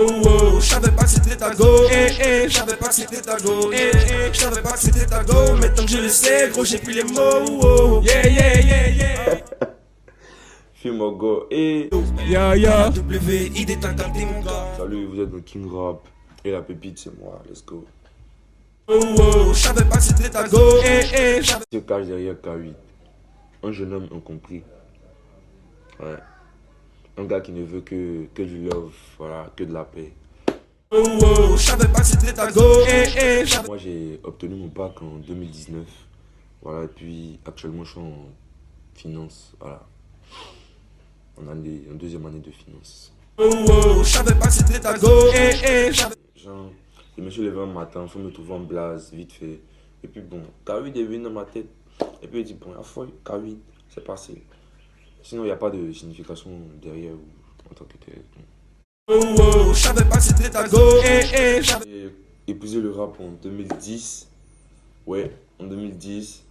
Oh, oh, j'savais pas que c'était ta go, j'savais pas que c'était ta go, j'savais pas que c'était ta go, maintenant que je le sais, gros, j'ai plus les mots, oh, yeah, yeah, yeah, yeah. Film au go et Ya, WID, t'as capté mon gars. salut, vous êtes dans King Rap et la pépite c'est moi, let's go. Oh, oh, j'savais pas que c'était ta go, j'savais. Se cache derrière K8, un jeune homme incompris. Ouais. Un gars qui ne veut que du love, voilà, que de la paix. Oh, oh, j'savais pas que c'était ta go, Moi j'ai obtenu mon bac en 2019. Voilà, et puis actuellement je suis en finance, voilà. En deuxième année de finance. Oh, oh, j'savais pas que c'était ta go, j'savais. Genre, je me suis levé un matin, il faut me trouver en blase, vite fait. Et puis bon, K8 est venu dans ma tête. Et puis il dit, bon, la fois, K8, c'est passé. Sinon, il n'y a pas de signification derrière ou en tant que tel. Oh, oh, j'savais pas que c'était ta go, j'savais. J'ai épousé le rap en 2010. Ouais, en 2010.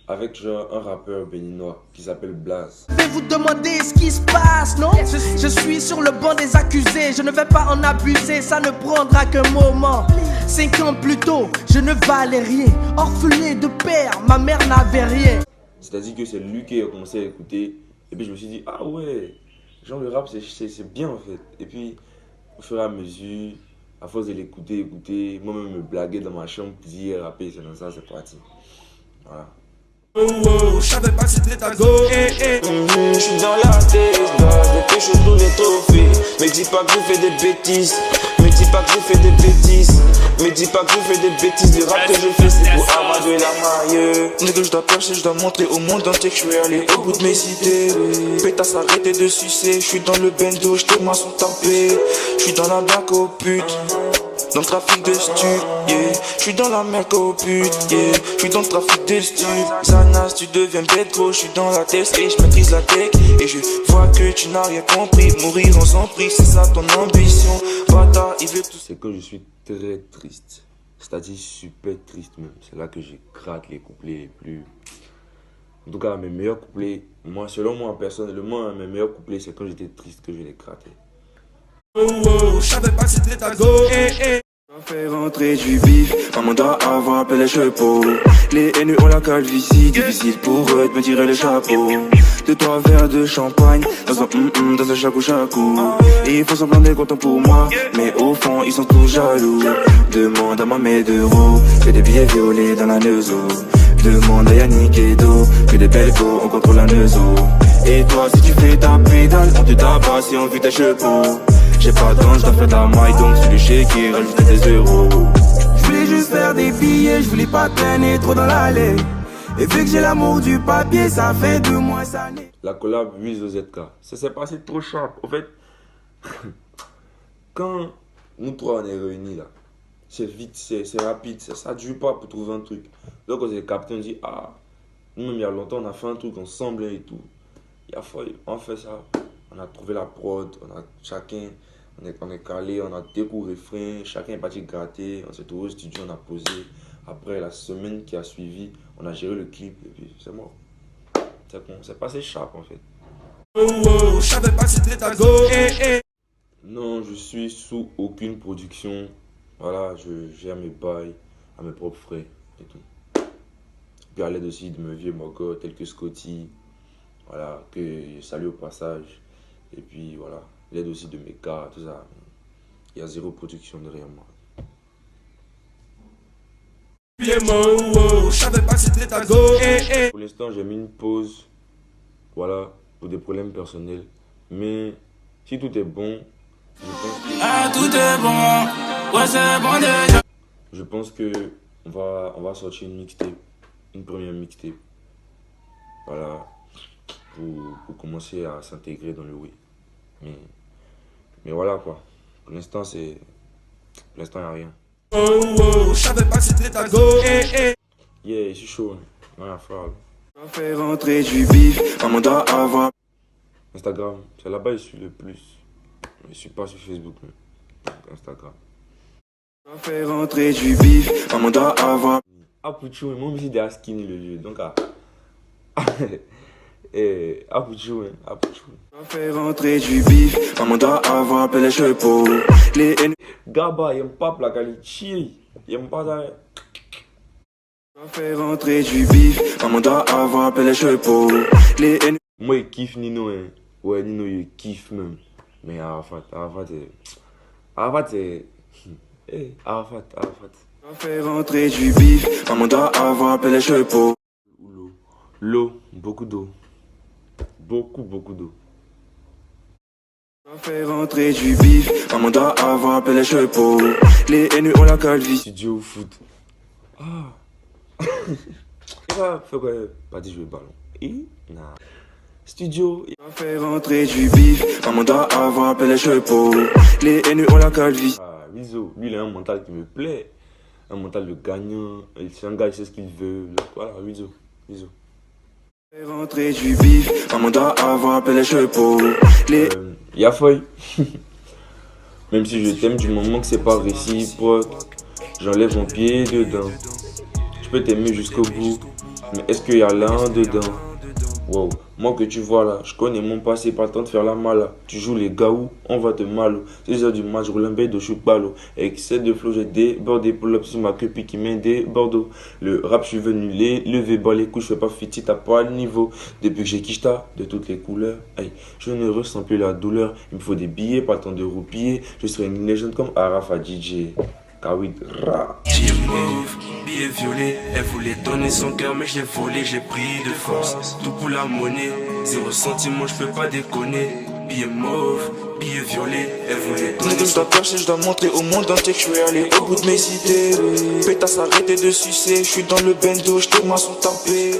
Avec genre un rappeur béninois qui s'appelle Blaze. Je vais vous demander ce qui se passe, non? Je suis sur le banc des accusés, je ne vais pas en abuser, ça ne prendra qu'un moment. 5 ans plus tôt, je ne valais rien, orphelin de père, ma mère n'avait rien. C'est-à-dire que c'est lui qui a commencé à écouter. Et puis je me suis dit, ah ouais, genre le rap c'est bien en fait. Et puis au fur et à mesure, à force de l'écouter, moi-même me blaguer dans ma chambre, dire rapper, c'est dans ça, c'est parti. Voilà. Oh, oh, j'savais pas que c'était ta go, Je suis dans la tête, depuis que je tous les trophées. Me dis pas que je fais des bêtises. Me dis pas que je fais des bêtises. Me dis pas que je fais des bêtises. Le rap que je fais c'est pour avoir de la maille. Dès que je dois percer, je dois montrer au monde entier que je suis allé au bout de mes idées. Pétasse arrêtez de sucer. Je suis dans le bendo, je te moi son tapé. Je suis dans la blague aux putes. Dans le trafic de stup, yeah. Je suis dans la merde aux putes, yeah. Je suis dans le trafic de stup. Sanas, tu deviens bête gros. Je suis dans la tête et je maîtrise la tech. Et je vois que tu n'as rien compris. Mourir en sans prix, c'est ça ton ambition. Bata, il veut tout. C'est quand je suis très triste. C'est-à-dire super triste même. C'est là que j'écrate les couplets les plus... En tout cas, mes meilleurs couplets, moi, selon moi personnellement, mes meilleurs couplets, c'est quand j'étais triste que je les grattais. oh, oh, j'savais pas que c'était ta go, Faire rentrer du bif, maman doit avoir plein les chevaux. Les haineux ont la calvitie, difficile pour eux de me tirer le chapeau. 2-3 verres de champagne, dans un chakou. Ils font semblant d'être contents pour moi, mais au fond ils sont tous jaloux. Demande à ma mère d'euros, que des billets violets dans la neuzo. Demande à Yannick et Do, que des belles go, on contrôle la neuzo. Et toi si tu fais ta pédale, on te tabasse et on vit tes chevaux. J'ai pas de temps, je dois faire de la maille, donc sur le chéquier, rajouter des euros. Je voulais juste faire des billets, je voulais pas traîner trop dans l'allée. Et vu que j'ai l'amour du papier, ça fait 2 mois, ça n'est. La collab Wiz OZK, ça s'est passé trop sharp. En fait, quand nous trois on est réunis là, c'est vite, c'est rapide, ça dure pas pour trouver un truc. Donc on s'est capté, on dit, ah, nous-mêmes il y a longtemps on a fait un truc ensemble et tout. Il a fallu, on fait ça, on a trouvé la prod, chacun, on est calé, on a découvert le refrain, chacun est parti gratter, on s'est trouvé au studio, on a posé. Après la semaine qui a suivi, on a géré le clip et puis c'est mort. C'est passé sharp en fait. oh, oh, j'savais pas que c'était ta go, Non, je suis sous aucune production. Voilà, je gère mes bails à mes propres frais et tout. Puis à l'aide aussi de mes vieux mogos tels que Scotty, voilà, que je salue au passage. Et puis voilà, l'aide aussi de mes gars, tout ça. Il y a zéro production derrière moi. les mots, oh, oh, j'savais pas que c'était ta go, Pour l'instant, j'ai mis une pause, voilà, pour des problèmes personnels. Mais si tout est bon, je pense que... Ah, tout est bon, ouais, c'est bon déjà. Je pense que on va sortir une mixtape, une première mixtape. Voilà, pour commencer à s'intégrer dans le web. Mais voilà quoi. Pour l'instant, il n'y a rien. Oh, oh, j'savais pas que c'était ta go, Yeah, je suis chaud. Rien à faire. Faire rentrer du bif, maman doit avoir. Instagram, c'est là-bas que je suis le plus. Je suis pas sur Facebook, mais Instagram. Faire rentrer du bif, maman doit avoir. Ah, Pouchou, moi aussi, des skinny le lieu. Donc, Eh, à bout de jouer, hein, à bout de jouer. Faire rentrer du bif, maman doit avoir plein les chevaux. Les haineux. Gaba, il aime pas la qualité. Il aime pas ça. Faire rentrer du bif, maman doit avoir plein les chevaux. Les haineux. Moi, il kiffe Nino, hein. Ouais, Nino, il kiffe même. Mais Arafat, c'est. Eh, Arafat. Faire rentrer du bif, maman doit avoir plein les chevaux. L'eau, beaucoup d'eau. Beaucoup d'eau. Faire rentrer du bif, maman doit avoir plein les chevaux. Les haineux ont la calvitie. Studio foot. Ah. Il va faire quoi? Pas dit jouer ballon. Et? Nah. Studio. Faire rentrer du bif, maman doit avoir plein les chevaux. Les haineux ont la calvitie. Ah, Rizzo, lui, il a un mental qui me plaît. Un mental de gagnant. C'est un gars, il sait ce qu'il veut. Donc, voilà, Rizzo. Faire rentrer du bif, maman doit avoir plein les chevaux. Les Yafoy. Même si je t'aime du moment que c'est pas réciproque, j'enlève mon pied dedans. Je peux t'aimer jusqu'au bout, mais est-ce qu'il y a l'un dedans? Wow, moi que tu vois là, je connais mon passé, pas le temps de faire la mala. Tu joues les gaou, on va te malo. 6h du match, roule un bête de choupalo. Excès de flow, j'ai débordé pour l'op sur ma queue, puis qui mène des Bordeaux. Le rap, je suis venu les lever, bas les couilles, je fais pas fiti, t'as pas le niveau. Depuis que j'ai quicheta de toutes les couleurs, hey, je ne ressens plus la douleur. Il me faut des billets, pas le temps de roupiller. Je serai une légende comme Arafat DJ. Kawid Ra. Billet mauve, billet violet. Elle voulait donner son cœur, mais je l'ai volé, j'ai pris de force. Tout pour la monnaie, zéro sentiment, je peux pas déconner. Billet mauve, billet violet. Elle voulait donner je dois percer, je dois montrer au monde entier que je suis allé au bout de mes idées. Pétasse, arrêtez de sucer, je suis dans le bendo, je te maçon tapé.